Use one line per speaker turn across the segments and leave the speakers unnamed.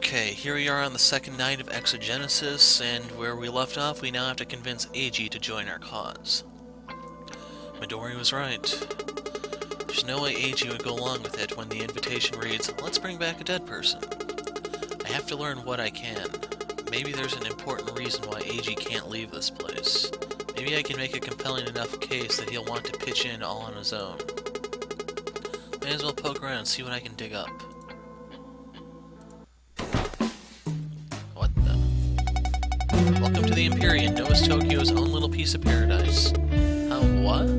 Okay, here we are on the second night of Exogenesis, and where we left off, we now have to convince AG to join our cause. Midori was right. There's no way AG would go along with it when the invitation reads, "Let's bring back a dead person." I have to learn what I can. Maybe there's an important reason why AG can't leave this place. Maybe I can make a compelling enough case that he'll want to pitch in all on his own. May as well poke around and see what I can dig up. What the? Welcome to the Empyrean, Noah's Tokyo's own little piece of paradise. What?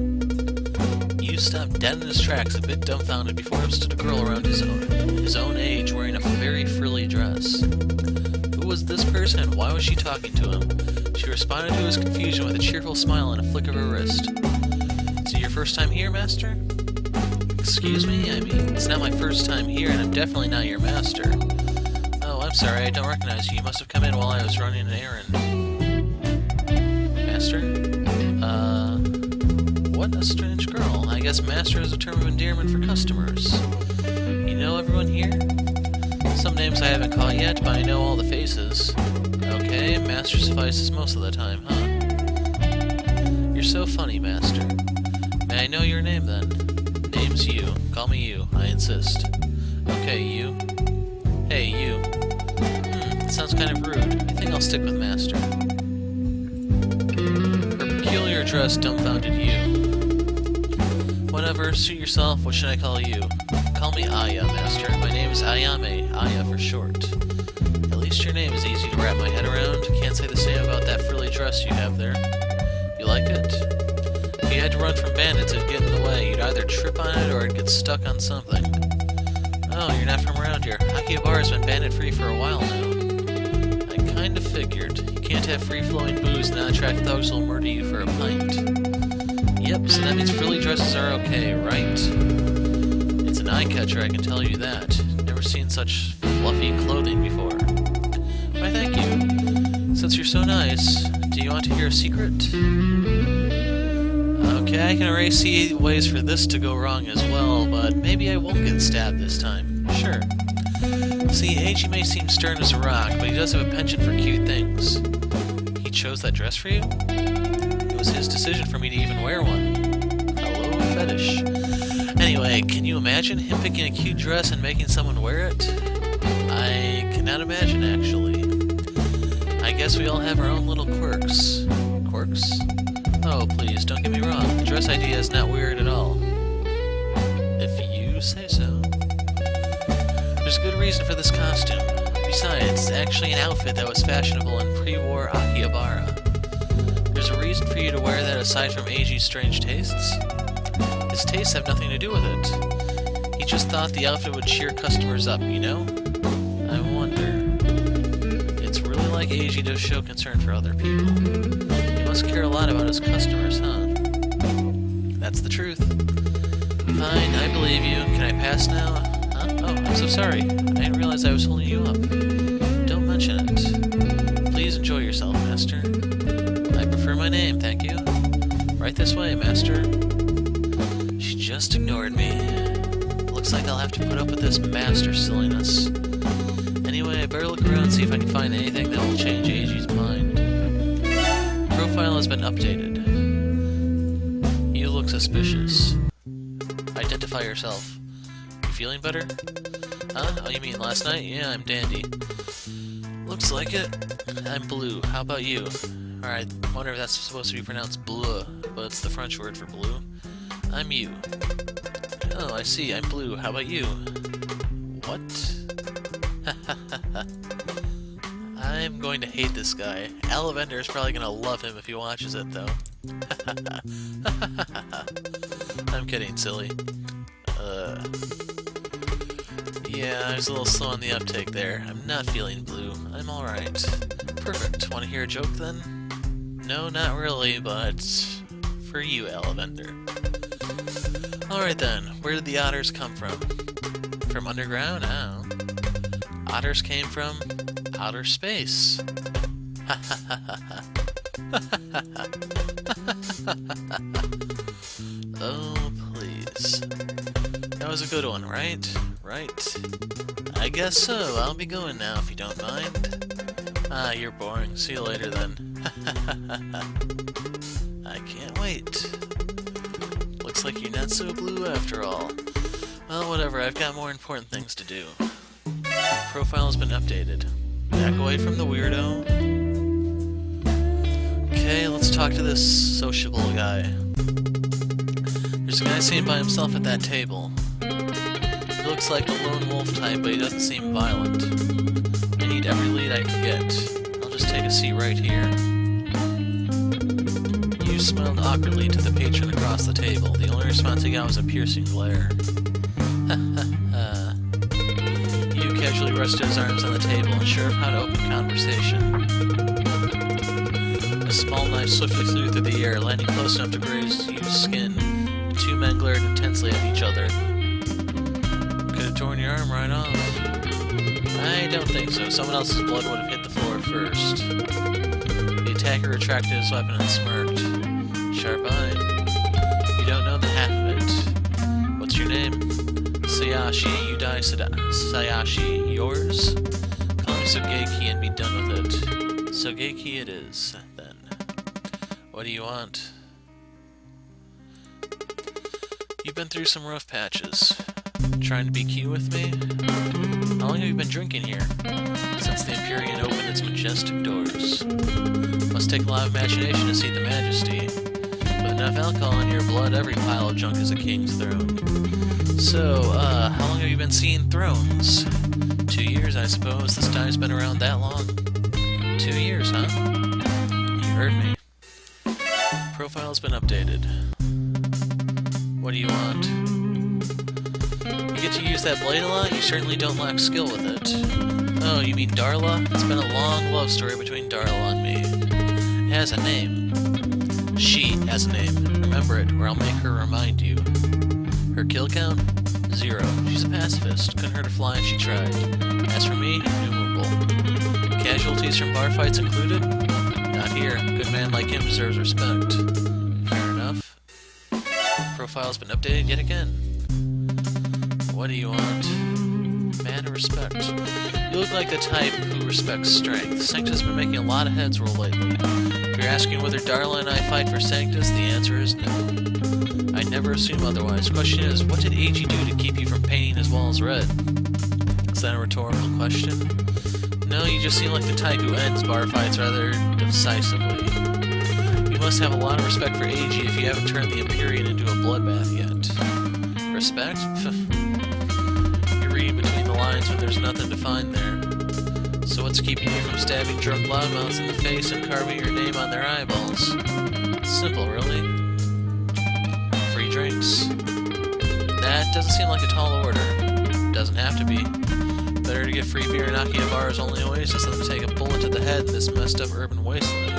You stopped dead in his tracks, a bit dumbfounded. Before him stood a girl around his own age, wearing a very frilly dress. Who was this person, and why was she talking to him? She responded to his confusion with a cheerful smile and a flick of her wrist. Is it your first time here, master? Excuse me? I mean, it's not my first time here, and I'm definitely not your master. Oh, I'm sorry, I don't recognize you. You must have come in while I was running an errand. Master? What a strange girl. I guess master is a term of endearment for customers. You know everyone here? Some names I haven't caught yet, but I know all the faces. Okay, master suffices most of the time, huh? You're so funny, master. May I know your name, then? Name's you. Call me you. I insist. Okay, you. Hey, you. It sounds kind of rude. I think I'll stick with master. Her peculiar dress dumbfounded you. Whatever, suit yourself. What should I call you? Call me Aya, master. My name is Ayame, Aya for short. At least your name is easy to wrap my head around. Can't say the same about that frilly dress you have there. You like it? If you had to run from bandits, it'd get in the way. You'd either trip on it or it'd get stuck on something. Oh, you're not from around here. Akihabara's been bandit-free for a while now. I kind of figured. You can't have free-flowing booze and not attract thugs who'll murder you for a pint. Yep, so that means frilly dresses are okay, right? It's an eye-catcher, I can tell you that. Never seen such fluffy clothing before. Why, thank you. Since you're so nice, do you want to hear a secret? Okay, I can already see ways for this to go wrong as well, but maybe I won't get stabbed this time. Sure. See, AG may seem stern as a rock, but he does have a penchant for cute things. He chose that dress for you? It was his decision for me to even wear one. Hello, fetish. Anyway, can you imagine him picking a cute dress and making someone wear it? I cannot imagine, actually. I guess we all have our own little quirks. Quirks? Oh, please, don't get me wrong. The dress idea is not weird at all. If you say so. There's a good reason for this costume. Besides, it's actually an outfit that was fashionable in pre-war Akihabara. There's a reason for you to wear that aside from AG's strange tastes? His tastes have nothing to do with it. He just thought the outfit would cheer customers up, you know? I wonder. It's really like AG to show concern for other people. He must care a lot about his customers, huh? That's the truth. Fine, I believe you. Can I pass now? Huh? Oh, I'm so sorry. I didn't realize I was holding you up. Don't mention it. Please enjoy yourself, master. I prefer my name, thank you. Right this way, master. She just ignored me. Looks like I'll have to put up with this master silliness. Anyway, I better look around and see if I can find anything that will change AG's mind. Profile has been updated. You look suspicious. Identify yourself. You feeling better? Huh? Oh, you mean last night? Yeah, I'm dandy. Looks like it. I'm blue. How about you? Alright, wonder if that's supposed to be pronounced bleu, but it's the French word for blue. I'm you. Oh, I see. I'm blue. How about you? What? I'm going to hate this guy. Alavender is probably going to love him if he watches it, though. I'm kidding, silly. Yeah, I was a little slow on the uptake there. I'm not feeling blue. I'm alright. Perfect. Want to hear a joke, then? No, not really, but for you, Alavender. Alright then, where did the otters come from? From underground? Oh. Otters came from outer space. Oh, please. That was a good one, right? Right. I guess so. I'll be going now if you don't mind. Ah, you're boring. See you later then. I can't wait. Looks like you're not so blue after all. Well, whatever. I've got more important things to do. Profile's been updated. Back away from the weirdo. Okay, let's talk to this sociable guy. There's a guy sitting by himself at that table. He looks like the lone wolf type, but he doesn't seem violent. I need every lead I can get. I'll just take a seat right here. You smiled awkwardly to the patron across the table. The only response he got was a piercing glare. You casually rested his arms on the table, unsure of how to open conversation. A small knife swiftly flew through the air, landing close enough to graze Yu's skin. The two men glared intensely at each other. Could have torn your arm right off. I don't think so. Someone else's blood would have hit the floor first. The attacker retracted his weapon and smirked. Sharp-eyed. You don't know the half of it. What's your name? Sayashi. You die, Sayashi. Yours? Call me Sogeki and be done with it. Sogeki it is, then. What do you want? You've been through some rough patches. Trying to be cute with me? How long have you been drinking here? Since the Empyrean opened its majestic doors. Must take a lot of imagination to see the majesty. With enough alcohol in your blood, every pile of junk is a king's throne. So, how long have you been seeing thrones? 2 years, I suppose. This time's been around that long. 2 years, huh? You heard me. Profile's been updated. What do you want? You get to use that blade a lot? You certainly don't lack skill with it. Oh, you mean Darla? It's been a long love story between Darla and me. It has a name. She has a name. Remember it, or I'll make her remind you. Her kill count? 0. She's a pacifist. Couldn't hurt a fly if she tried. As for me, innumerable. Casualties from bar fights included? Not here. A good man like him deserves respect. Fair enough. Profile's been updated yet again. What do you want? Man of respect. You look like the type who respects strength. Sanctus has been making a lot of heads roll lately. If you're asking whether Darla and I fight for Sanctus, the answer is no. I never assume otherwise. Question is, what did AG do to keep you from painting his walls red? Is that a rhetorical question? No, you just seem like the type who ends bar fights rather decisively. You must have a lot of respect for AG if you haven't turned the Empyrean into a bloodbath yet. Respect? You're reading between the lines when there's nothing to find there. So what's keeping you from stabbing drunk loudmouths in the face and carving your name on their eyeballs? Simple, really. Free drinks. That doesn't seem like a tall order. Doesn't have to be. Better to get free beer and knocking a bar's only oasis than to take a bullet to the head in this messed up urban wasteland.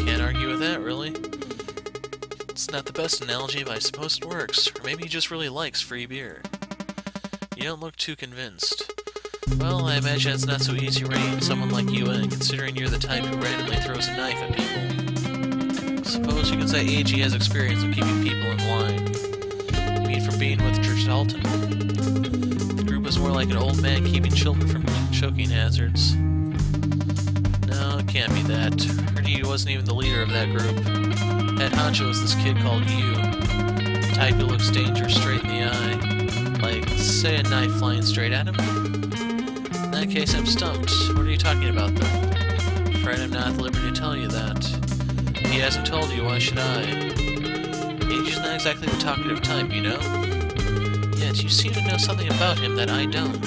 Can't argue with that, really. It's not the best analogy, but I suppose it works. Or maybe he just really likes free beer. You don't look too convinced. Well, I imagine it's not so easy reining someone like you in, considering you're the type who randomly throws a knife at people. Suppose you can say AG has experience of keeping people in line. You mean from being with Trishalton? The group was more like an old man keeping children from choking hazards. No, it can't be that. Heard he wasn't even the leader of that group. Head honcho was this kid called Yu. The type who looks danger straight in the eye. Like, say a knife flying straight at him? In that case, I'm stumped. What are you talking about, then? Afraid I'm not at the liberty to tell you that. If he hasn't told you, why should I? AG's not exactly the talkative type, you know? Yet, you seem to know something about him that I don't.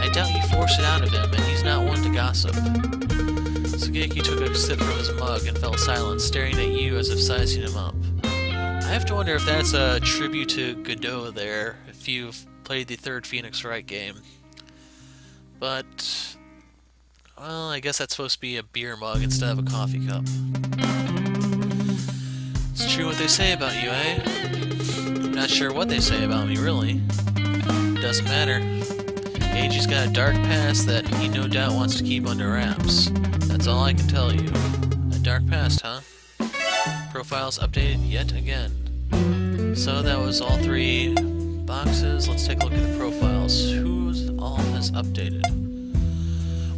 I doubt you forced it out of him, and he's not one to gossip. Sogeki took a sip from his mug and fell silent, staring at you as if sizing him up. I have to wonder if that's a tribute to Godot there, if you've played the third Phoenix Wright game. But, well, I guess that's supposed to be a beer mug instead of a coffee cup. It's true what they say about you, eh? I'm not sure what they say about me, really. Doesn't matter. AG's got a dark past that he no doubt wants to keep under wraps. That's all I can tell you. A dark past, huh? Profiles updated yet again. So that was all 3 boxes. Let's take a look at the profiles. Who all has updated?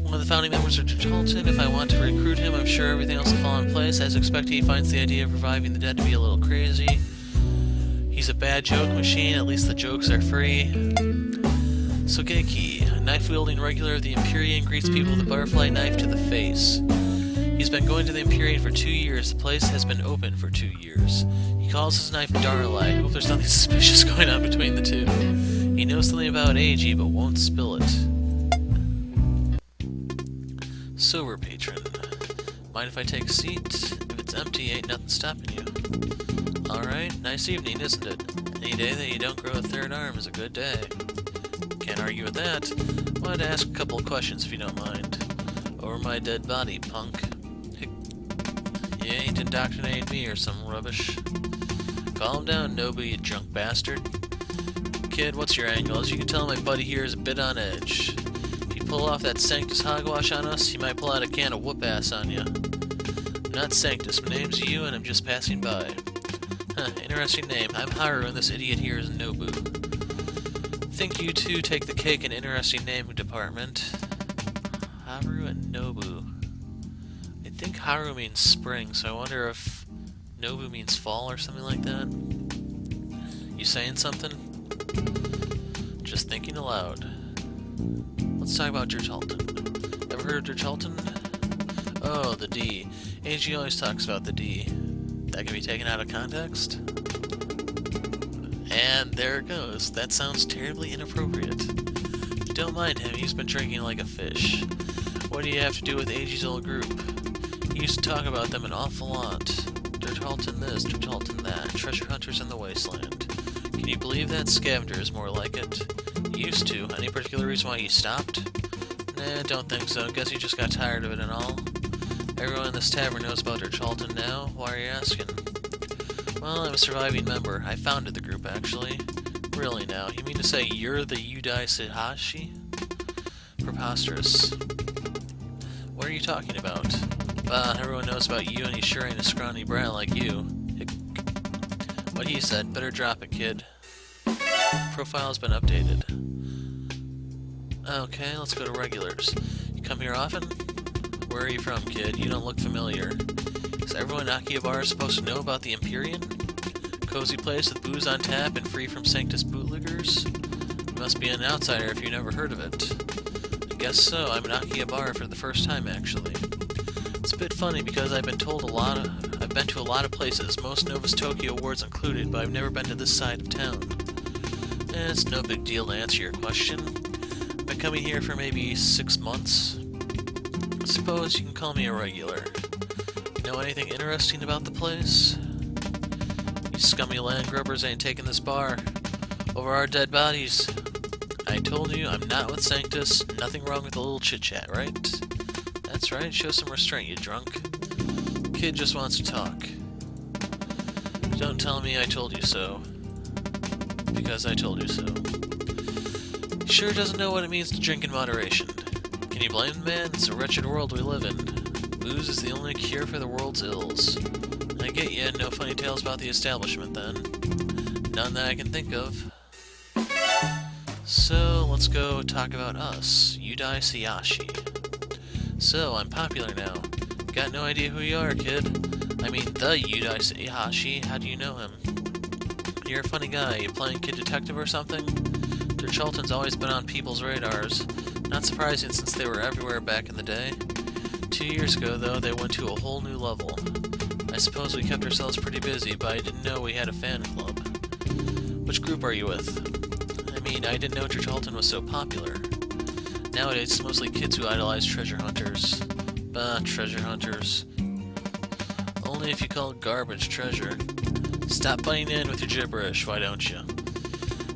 One of the founding members of Gibraltar. If I want to recruit him, I'm sure everything else will fall in place. As expected, he finds the idea of reviving the dead to be a little crazy. He's a bad joke machine, at least the jokes are free. Sogeki, a knife-wielding regular of the Empyrean, greets people with a butterfly knife to the face. He's been going to the Empyrean for 2 years. The place has been open for 2 years. He calls his knife Darlight. Hope there's nothing suspicious going on between the two. He knows something about AG, but won't spill it. Sober patron. Mind if I take a seat? If it's empty, ain't nothing stopping you. Alright, nice evening, isn't it? Any day that you don't grow a third arm is a good day. Can't argue with that. Wanted to ask a couple of questions if you don't mind. Over my dead body, punk. You ain't indoctrinating me or some rubbish. Calm down, Nobu, you drunk bastard. Kid, what's your angle? As you can tell, my buddy here is a bit on edge. If you pull off that Sanctus hogwash on us, he might pull out a can of whoop-ass on you. I'm not Sanctus, my name's Yu, and I'm just passing by. Huh, interesting name. I'm Haru, and this idiot here is Nobu. Think you two take the cake in interesting name department. Haru and Nobu. I think Haru means spring, so I wonder if Nobu means fall or something like that. You saying something? Just thinking aloud. Let's talk about Gibraltar. Ever heard of Gibraltar? Oh, the D. AG always talks about the D. That can be taken out of context? And there it goes. That sounds terribly inappropriate. Don't mind him, he's been drinking like a fish. What do you have to do with AG's old group? He used to talk about them an awful lot. Gibraltar this, Gibraltar that, treasure hunters in the wasteland. Can you believe that? Scavenger is more like it. He used to. Any particular reason why he stopped? Nah, don't think so. Guess he just got tired of it and all. Everyone in this tavern knows about Gibraltar now. Why are you asking? Well, I'm a surviving member. I founded the group, actually. Really now, you mean to say you're the Yudai Sihashi? Preposterous. What are you talking about? Everyone knows about you, and he sure ain't a scrawny brat like you. What he said, better drop it, kid. Profile's been updated. Okay, let's go to regulars. You come here often? Where are you from, kid? You don't look familiar. Is everyone in Akihabara supposed to know about the Empyrean? Cozy place with booze on tap and free from Sanctus bootlickers? You must be an outsider if you never heard of it. I guess so. I'm in Akihabara for the first time, actually. It's a bit funny because I've been to a lot of places, most Novus Tokyo awards included, but I've never been to this side of town. It's no big deal to answer your question. I've been coming here for maybe 6 months. I suppose you can call me a regular. Know anything interesting about the place? You scummy land grubbers ain't taking this bar. Over our dead bodies. I told you, I'm not with Sanctus. Nothing wrong with a little chit-chat, right? That's right, show some restraint, you drunk. Kid just wants to talk. Don't tell me I told you so. Because I told you so. He sure doesn't know what it means to drink in moderation. Can you blame the man? It's a wretched world we live in. Booze is the only cure for the world's ills. I get you, no funny tales about the establishment then. None that I can think of. So, let's go talk about us, Yudai Siyashi. So, I'm popular now. Got no idea who you are, kid. I mean, the Yudai Siyashi. How do you know him? You're a funny guy. You playing kid detective or something? Gibraltar's always been on people's radars. Not surprising since they were everywhere back in the day. 2 years ago, though, they went to a whole new level. I suppose we kept ourselves pretty busy, but I didn't know we had a fan club. Which group are you with? I mean, I didn't know Gibraltar was so popular. Nowadays, it's mostly kids who idolize treasure hunters. Bah, treasure hunters. Only if you call it garbage treasure. Stop butting in with your gibberish, why don't you?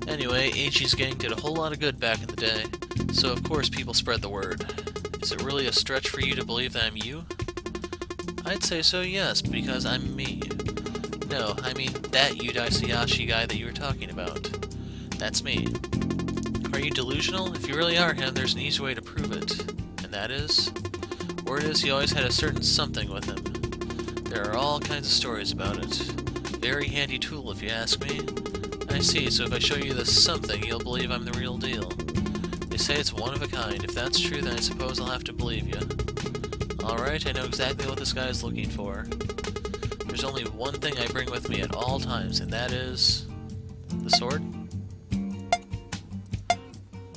Anyway, AG's gang did a whole lot of good back in the day, so of course people spread the word. Is it really a stretch for you to believe that I'm you? I'd say so, yes, because I'm me. No, I mean that Yudai Siyashi guy that you were talking about. That's me. Are you delusional? If you really are him, there's an easy way to prove it. And that is? Word is he always had a certain something with him. There are all kinds of stories about it. Very handy tool, if you ask me. I see, so if I show you this something, you'll believe I'm the real deal. They say it's one of a kind. If that's true, then I suppose I'll have to believe you. Alright, I know exactly what this guy is looking for. There's only one thing I bring with me at all times, and that is... the sword? I'm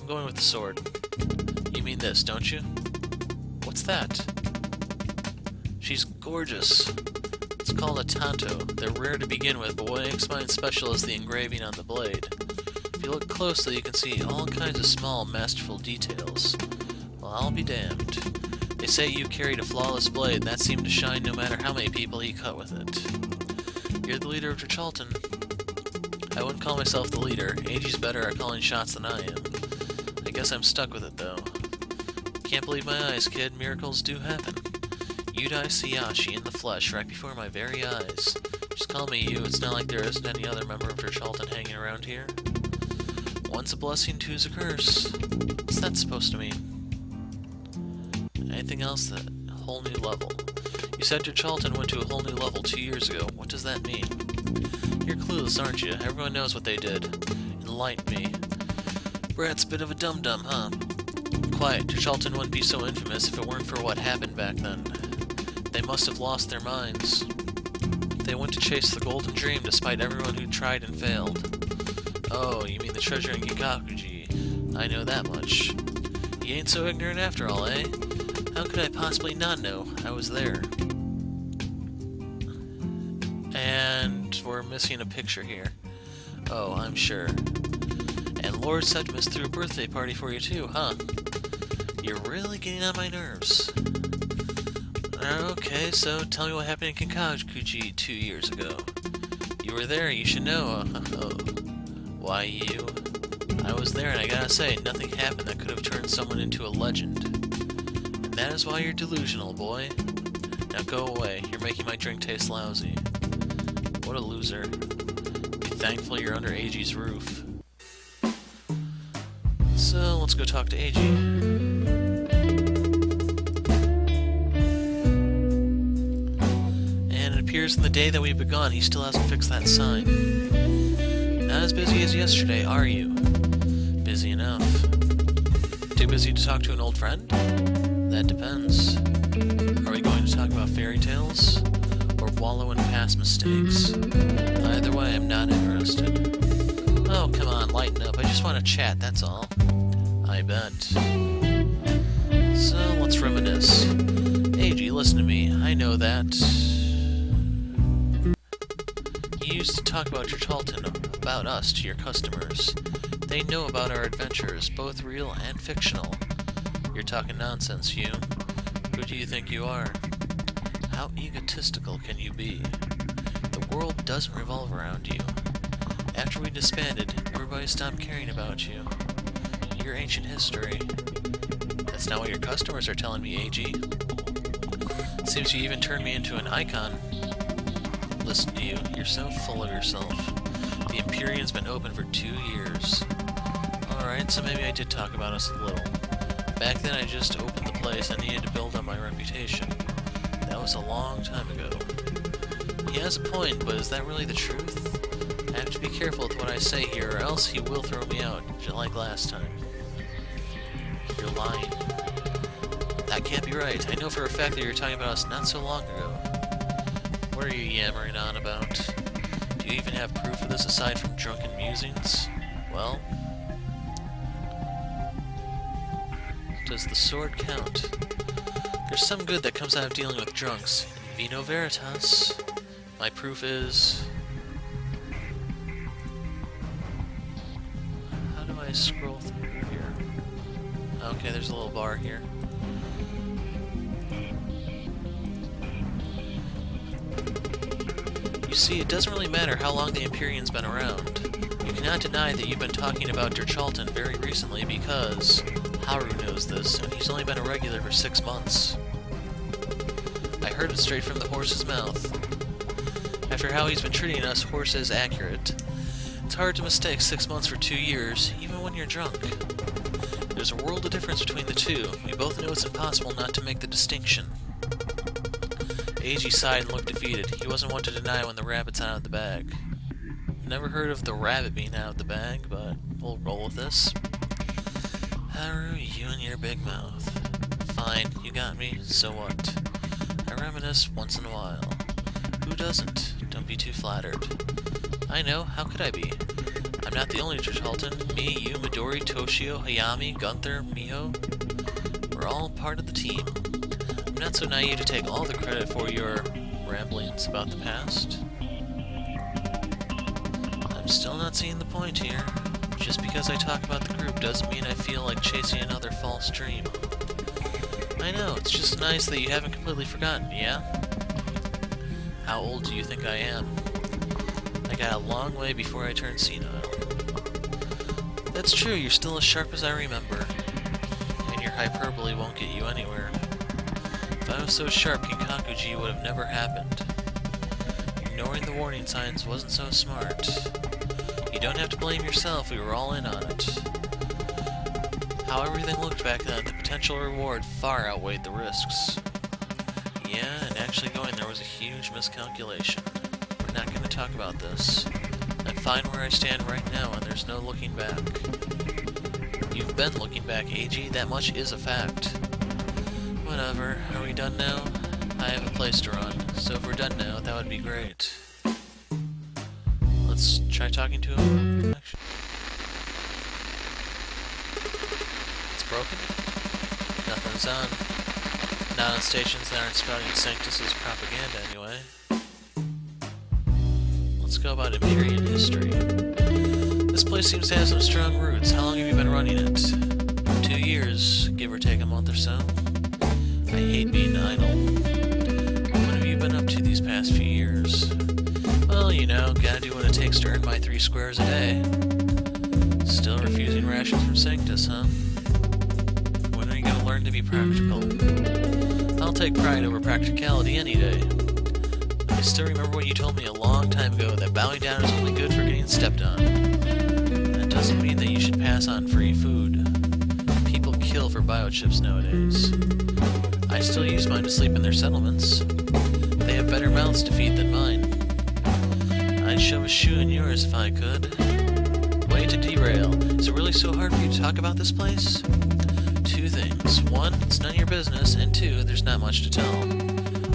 going with the sword. You mean this, don't you? What's that? She's gorgeous. It's called a tanto. They're rare to begin with, but what makes mine special is the engraving on the blade. If you look closely, you can see all kinds of small, masterful details. Well, I'll be damned. They say you carried a flawless blade, and that seemed to shine no matter how many people he cut with it. You're the leader of Charlton. I wouldn't call myself the leader. Eiji's better at calling shots than I am. I guess I'm stuck with it, though. Can't believe my eyes, kid. Miracles do happen. Yudai Sayashi in the flesh, right before my very eyes. Just call me you. It's not like there isn't any other member of Charlton hanging around here. One's a blessing, two's a curse. What's that supposed to mean? Anything else? That whole new level. You said Charlton went to a whole new level 2 years ago. What does that mean? You're clueless, aren't you? Everyone knows what they did. Enlighten me. Brat's a bit of a dum-dum, huh? Quiet. Charlton wouldn't be so infamous if it weren't for what happened back then. They must have lost their minds. They went to chase the golden dream despite everyone who tried and failed. Oh, you mean the treasure in Gikakuji. I know that much. You ain't so ignorant after all, eh? How could I possibly not know? I was there. And we're missing a picture here. Oh, I'm sure. And Lord Septimus threw a birthday party for you too, huh? You're really getting on my nerves. Okay, so tell me what happened in Kinkakuji 2 years ago. You were there, you should know. Oh. Why you? I was there, and I gotta say, nothing happened that could have turned someone into a legend. And that is why you're delusional, boy. Now go away, you're making my drink taste lousy. What a loser. Be thankful you're under Eiji's roof. So, let's go talk to Eiji. In the day that we've begun, he still hasn't fixed that sign. Not as busy as yesterday, are you? Busy enough. Too busy to talk to an old friend? That depends. Are we going to talk about fairy tales? Or wallow in past mistakes? Either way, I'm not interested. Oh, come on, lighten up. I just want to chat, that's all. I bet. So, let's reminisce. Eiji, listen to me. I know that... You used to talk about Charlton, about us, to your customers. They know about our adventures, both real and fictional. You're talking nonsense, you. Who do you think you are? How egotistical can you be? The world doesn't revolve around you. After we disbanded, everybody stopped caring about you. You're ancient history. That's not what your customers are telling me, Eiji. Seems you even turned me into an icon. Listen to you, you're so full of yourself. The Empyrean's been open for 2 years. Alright, so maybe I did talk about us a little. Back then I just opened the place, I needed to build on my reputation. That was a long time ago. He has a point, but is that really the truth? I have to be careful with what I say here, or else he will throw me out, just like last time. You're lying. That can't be right. I know for a fact that you were talking about us not so long ago. What are you yammering on about? Do you even have proof of this aside from drunken musings? Well... Does the sword count? There's some good that comes out of dealing with drunks. In vino veritas. My proof is... How do I scroll through here? Okay, there's a little bar here. You see, it doesn't really matter how long the Empyrean's been around. You cannot deny that you've been talking about Charlton very recently because Haru knows this, and he's only been a regular for 6 months. I heard it straight from the horse's mouth. After how he's been treating us, Horse is accurate. It's hard to mistake 6 months for 2 years, even when you're drunk. There's a world of difference between the two. We both know it's impossible not to make the distinction. Eiji sighed and looked defeated. He wasn't one to deny when the rabbit's out of the bag. Never heard of the rabbit being out of the bag, but we'll roll with this. Haru, you and your big mouth. Fine, you got me, so what? I reminisce once in a while. Who doesn't? Don't be too flattered. I know, how could I be? I'm not the only Charlton. Me, you, Midori, Toshio, Hayami, Gunther, Miho. We're all part of the team. I'm not so naive to take all the credit for your ramblings about the past. I'm still not seeing the point here. Just because I talk about the group doesn't mean I feel like chasing another false dream. I know, it's just nice that you haven't completely forgotten, yeah? How old do you think I am? I got a long way before I turned senile. That's true, you're still as sharp as I remember. And your hyperbole won't get you anywhere. If I was so sharp, Kinkakuji would have never happened. Ignoring the warning signs wasn't so smart. You don't have to blame yourself, we were all in on it. How everything looked back then, the potential reward far outweighed the risks. Yeah, and actually going there was a huge miscalculation. We're not going to talk about this. I'm fine where I stand right now, and there's no looking back. You've been looking back, AG, that much is a fact. Whatever, are we done now? I have a place to run, so if we're done now, that would be great. Let's try talking to him. Actually. It's broken? Nothing's on. Not on stations that aren't spouting Sanctus's propaganda, anyway. Let's go about Imperial history. This place seems to have some strong roots. How long have you been running it? 2 years, give or take a month or so. I hate being idle. What have you been up to these past few years? Well, you know, gotta do what it takes to earn my 3 squares a day. Still refusing rations from Sanctus, huh? When are you gonna learn to be practical? I'll take pride over practicality any day. I still remember when you told me a long time ago that bowing down is only good for getting stepped on. That doesn't mean that you should pass on free food. People kill for biochips nowadays. I still use mine to sleep in their settlements. They have better mouths to feed than mine. I'd shove a shoe in yours if I could. Way to derail. Is it really so hard for you to talk about this place? 2 things. 1, it's none of your business, and 2, there's not much to tell.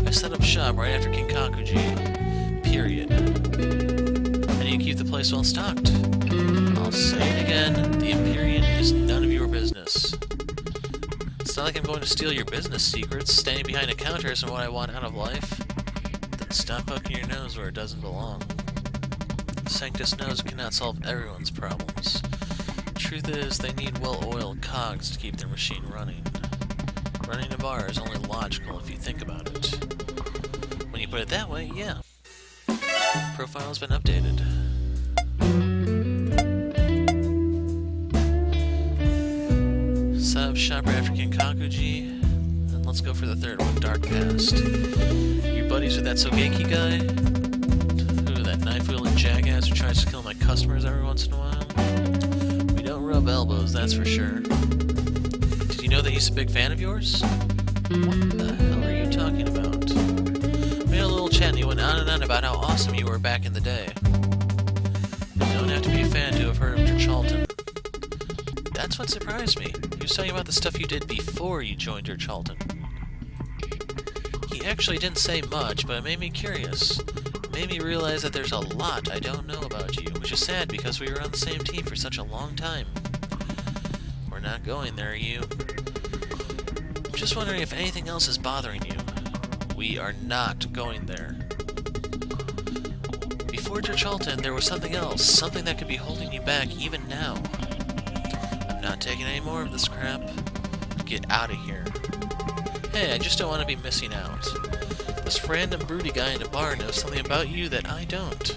I set up shop right after Kinkakuji. Period. And you keep the place well stocked. I'll say it again, the Empyrean is none of your business. It's not like I'm going to steal your business secrets. Standing behind a counter isn't what I want out of life. Then stop poking your nose where it doesn't belong. Sanctus knows it cannot solve everyone's problems. Truth is, they need well-oiled cogs to keep their machine running. Running a bar is only logical if you think about it. When you put it that way, yeah. Profile's been updated. Set up shop right after Kinkakuji, and let's go for the 3rd one, Dark Past. You buddies with that Sogeki guy? Who, that knife-wielding jackass who tries to kill my customers every once in a while? We don't rub elbows, that's for sure. Did you know that he's a big fan of yours? What the hell are you talking about? We had a little chat and he went on and on about how awesome you were back in the day. You don't have to be a fan to have heard of Charlton. That's what surprised me. He was telling about the stuff you did before you joined Charlton. He actually didn't say much, but it made me curious. It made me realize that there's a lot I don't know about you, which is sad because we were on the same team for such a long time. We're not going there, you. I'm just wondering if anything else is bothering you. We are not going there. Before Charlton, there was something else, something that could be holding you back even now. I'm not taking any more of this crap. Get out of here. Hey, I just don't want to be missing out. This random broody guy in a bar knows something about you that I don't.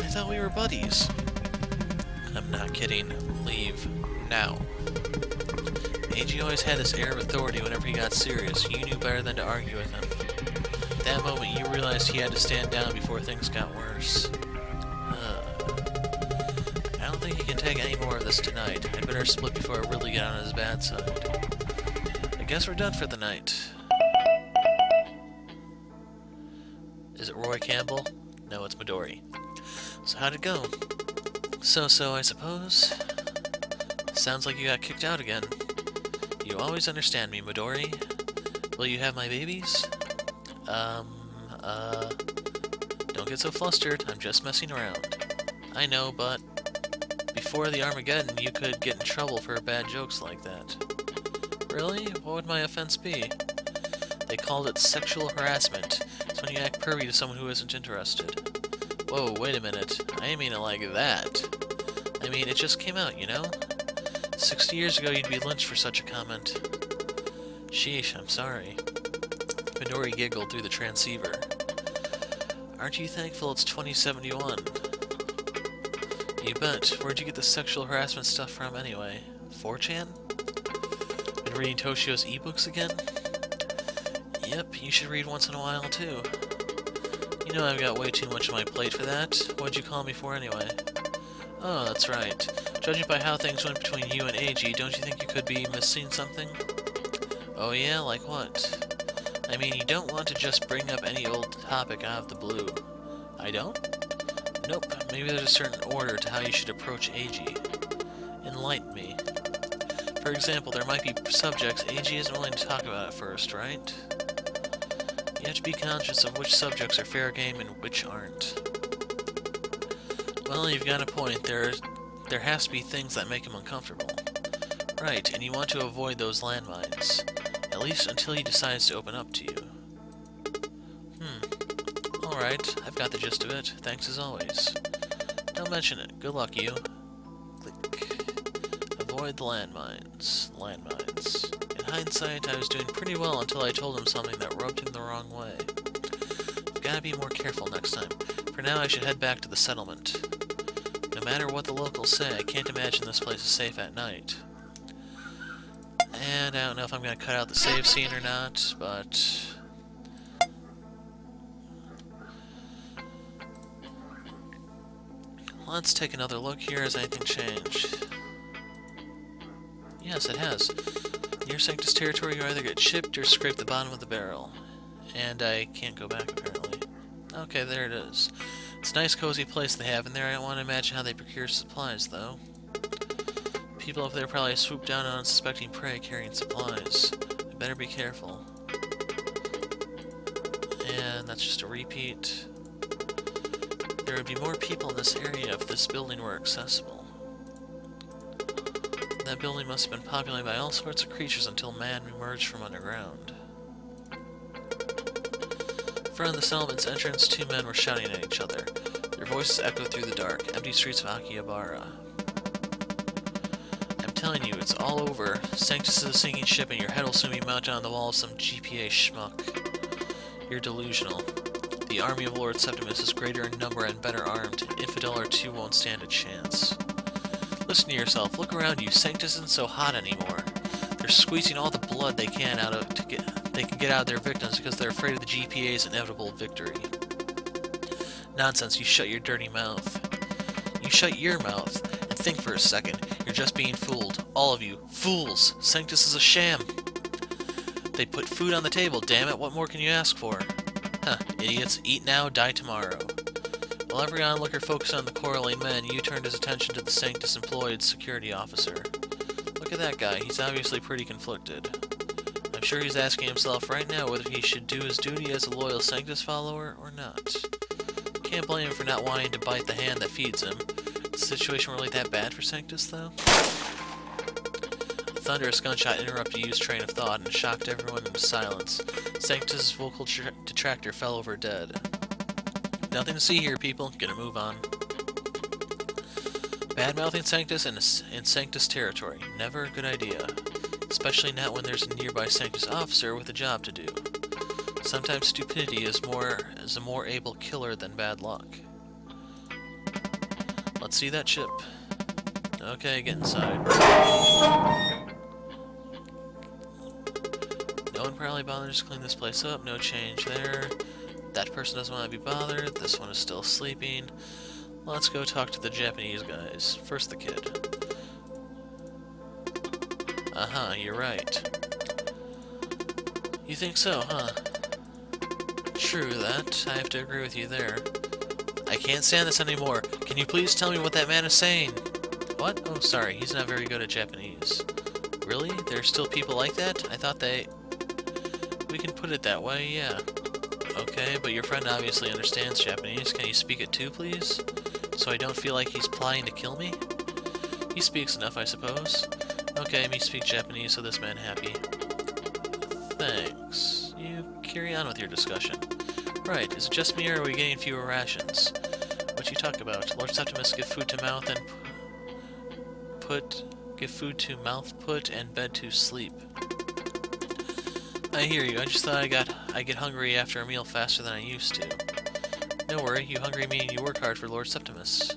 I thought we were buddies. I'm not kidding. Leave. Now. AG always had this air of authority whenever he got serious. You knew better than to argue with him. At that moment, you realized he had to stand down before things got worse. I don't think he can take any more of this tonight. I'd better split before I really get on his bad side. I guess we're done for the night. Is it Roy Campbell? No, it's Midori. So how'd it go? So, I suppose? Sounds like you got kicked out again. You always understand me, Midori. Will you have my babies? Don't get so flustered. I'm just messing around. I know, but before the Armageddon, you could get in trouble for bad jokes like that. Really? What would my offense be? They called it sexual harassment. It's when you act pervy to someone who isn't interested. Whoa, wait a minute. I didn't mean it like that. I mean, it just came out, you know? 60 years ago, you'd be lynched for such a comment. Sheesh, I'm sorry. Midori giggled through the transceiver. Aren't you thankful it's 2071? You bet. Where'd you get the sexual harassment stuff from anyway? 4chan? Been reading Toshio's ebooks again? Yep, you should read once in a while too. You know I've got way too much on my plate for that. What'd you call me for anyway? Oh, that's right. Judging by how things went between you and AG, don't you think you could be missing something? Oh yeah, like what? I mean, you don't want to just bring up any old topic out of the blue. I don't? Nope. Maybe there's a certain order to how you should approach AG. Enlighten me. For example, there might be subjects AG isn't willing to talk about at first, right? You have to be conscious of which subjects are fair game and which aren't. Well, you've got a point. There has to be things that make him uncomfortable. Right, and you want to avoid those landmines. At least until he decides to open up to you. Alright, I've got the gist of it. Thanks as always. Don't mention it. Good luck, you. Click. Avoid the landmines. Landmines. In hindsight, I was doing pretty well until I told him something that rubbed him the wrong way. I've gotta be more careful next time. For now, I should head back to the settlement. No matter what the locals say, I can't imagine this place is safe at night. And I don't know if I'm gonna cut out the save scene or not, but... let's take another look here. Has anything changed? Yes, it has. Near Sanctus territory, you either get chipped or scrape the bottom of the barrel. And I can't go back, apparently. Okay, there it is. It's a nice, cozy place they have in there. I don't want to imagine how they procure supplies, though. People up there probably swoop down on unsuspecting prey carrying supplies. I better be careful. And that's just a repeat. There would be more people in this area if this building were accessible. That building must have been populated by all sorts of creatures until man emerged from underground. In front of the settlement's entrance, two men were shouting at each other. Their voices echoed through the dark, empty streets of Akihabara. I'm telling you, it's all over. Sanctus is a sinking ship and your head will soon be mounted on the wall of some GPA schmuck. You're delusional. The army of Lord Septimus is greater in number and better armed. Infidel or two won't stand a chance. Listen to yourself. Look around you. Sanctus isn't so hot anymore. They're squeezing all the blood they can get out of their victims because they're afraid of the GPA's inevitable victory. Nonsense. You shut your dirty mouth. You shut your mouth and think for a second. You're just being fooled. All of you. Fools. Sanctus is a sham. They put food on the table. Damn it. What more can you ask for? Huh, idiots. Eat now, die tomorrow. While every onlooker focused on the quarreling men, you turned his attention to the Sanctus-employed security officer. Look at that guy. He's obviously pretty conflicted. I'm sure he's asking himself right now whether he should do his duty as a loyal Sanctus follower or not. Can't blame him for not wanting to bite the hand that feeds him. Is the situation really that bad for Sanctus, though? A thunderous gunshot interrupted Yu's train of thought and shocked everyone into silence. Sanctus' vocal detractor fell over dead. Nothing to see here, people. Gonna move on. Bad-mouthing Sanctus in Sanctus territory. Never a good idea. Especially not when there's a nearby Sanctus officer with a job to do. Sometimes stupidity is a more able killer than bad luck. Let's see that chip. Okay, get inside. No one probably bothers to clean this place up. No change there. That person doesn't want to be bothered. This one is still sleeping. Let's go talk to the Japanese guys. First the kid. Uh-huh, you're right. You think so, huh? True that. I have to agree with you there. I can't stand this anymore. Can you please tell me what that man is saying? What? Oh, sorry. He's not very good at Japanese. Really? There's still people like that? I thought they... We can put it that way, yeah. Okay, but your friend obviously understands Japanese. Can you speak it too, please? So I don't feel like he's plotting to kill me? He speaks enough, I suppose. Okay, me speak Japanese, so this man happy. Thanks. You carry on with your discussion. Right, is it just me, or are we getting fewer rations? What you talk about? Lord Septimus give food to mouth and give food to mouth, put, and bed to sleep. I hear you. I just thought I get hungry after a meal faster than I used to. No worry, you hungry meaning you work hard for Lord Septimus.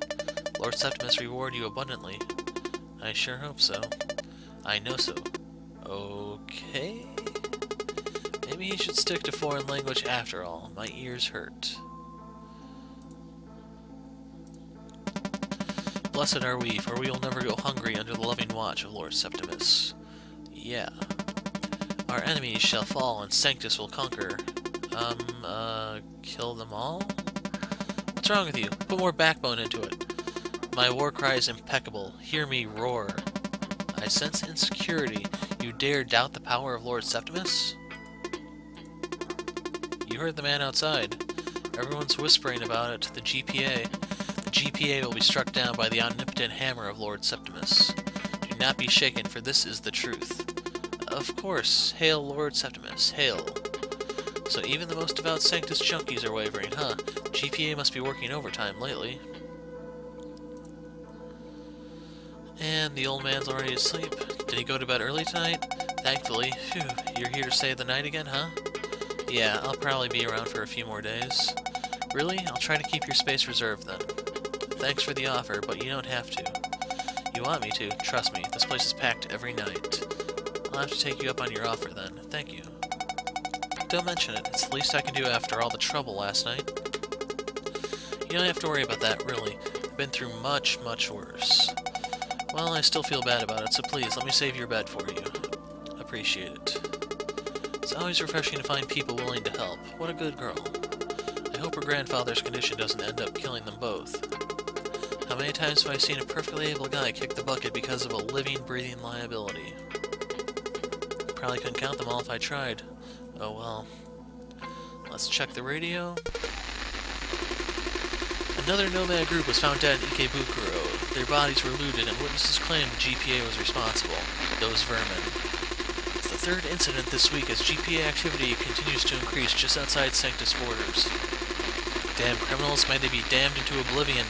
Lord Septimus reward you abundantly. I sure hope so. I know so. Okay. Maybe he should stick to foreign language after all. My ears hurt. Blessed are we, for we will never go hungry under the loving watch of Lord Septimus. Yeah. Our enemies shall fall, and Sanctus will conquer. Kill them all? What's wrong with you? Put more backbone into it. My war cry is impeccable. Hear me roar. I sense insecurity. You dare doubt the power of Lord Septimus? You heard the man outside. Everyone's whispering about it. The GPA. The GPA will be struck down by the omnipotent hammer of Lord Septimus. Do not be shaken, for this is the truth. Of course. Hail, Lord Septimus. Hail. So even the most devout Sanctus junkies are wavering, huh? GPA must be working overtime lately. And the old man's already asleep. Did he go to bed early tonight? Thankfully. Phew, you're here to stay the night again, huh? Yeah, I'll probably be around for a few more days. Really? I'll try to keep your space reserved then. Thanks for the offer, but you don't have to. You want me to, trust me. This place is packed every night. I'll have to take you up on your offer then. Thank you. Don't mention it. It's the least I can do after all the trouble last night. You don't have to worry about that, really. I've been through much, much worse. Well, I still feel bad about it, so please, let me save your bed for you. Appreciate it. It's always refreshing to find people willing to help. What a good girl. I hope her grandfather's condition doesn't end up killing them both. How many times have I seen a perfectly able guy kick the bucket because of a living, breathing liability? Probably couldn't count them all if I tried. Oh well. Let's check the radio. Another nomad group was found dead in Ikebukuro. Their bodies were looted, and witnesses claimed the GPA was responsible. Those vermin. It's the third incident this week as GPA activity continues to increase just outside Sanctus borders. Damn criminals, may they be damned into oblivion.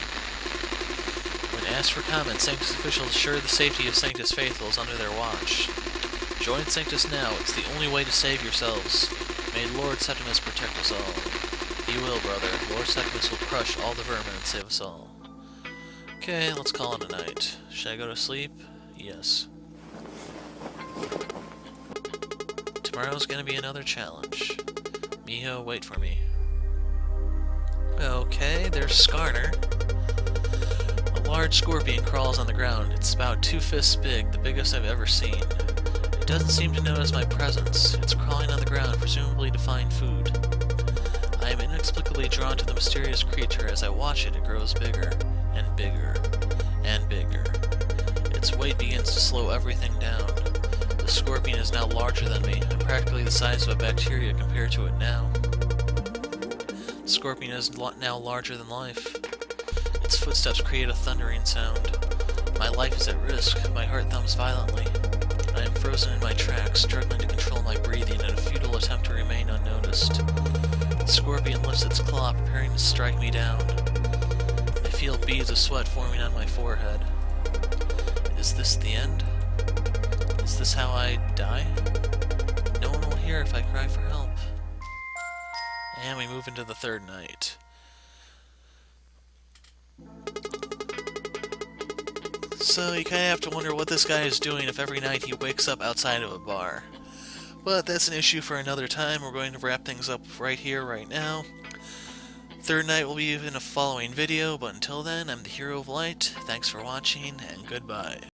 When asked for comment, Sanctus officials assured the safety of Sanctus faithfuls under their watch. Join Sanctus now, it's the only way to save yourselves. May Lord Septimus protect us all. He will, brother. Lord Septimus will crush all the vermin and save us all. Okay, let's call it a night. Should I go to sleep? Yes. Tomorrow's gonna be another challenge. Miho, wait for me. Okay, there's Skarner. A large scorpion crawls on the ground. It's about 2 fists big, the biggest I've ever seen. It doesn't seem to notice my presence. It's crawling on the ground, presumably to find food. I am inexplicably drawn to the mysterious creature. As I watch it, it grows bigger, and bigger, and bigger. Its weight begins to slow everything down. The scorpion is now larger than me. I'm practically the size of a bacteria compared to it now. The scorpion is now larger than life. Its footsteps create a thundering sound. My life is at risk. My heart thumps violently. I am frozen in my tracks, struggling to control my breathing in a futile attempt to remain unnoticed. The scorpion lifts its claw, preparing to strike me down. I feel beads of sweat forming on my forehead. Is this the end? Is this how I die? No one will hear if I cry for help. And we move into the third night. So you kinda have to wonder what this guy is doing if every night he wakes up outside of a bar. But that's an issue for another time. We're going to wrap things up right here, right now. Third night will be in a following video, but until then, I'm the Hero of Light. Thanks for watching, and goodbye.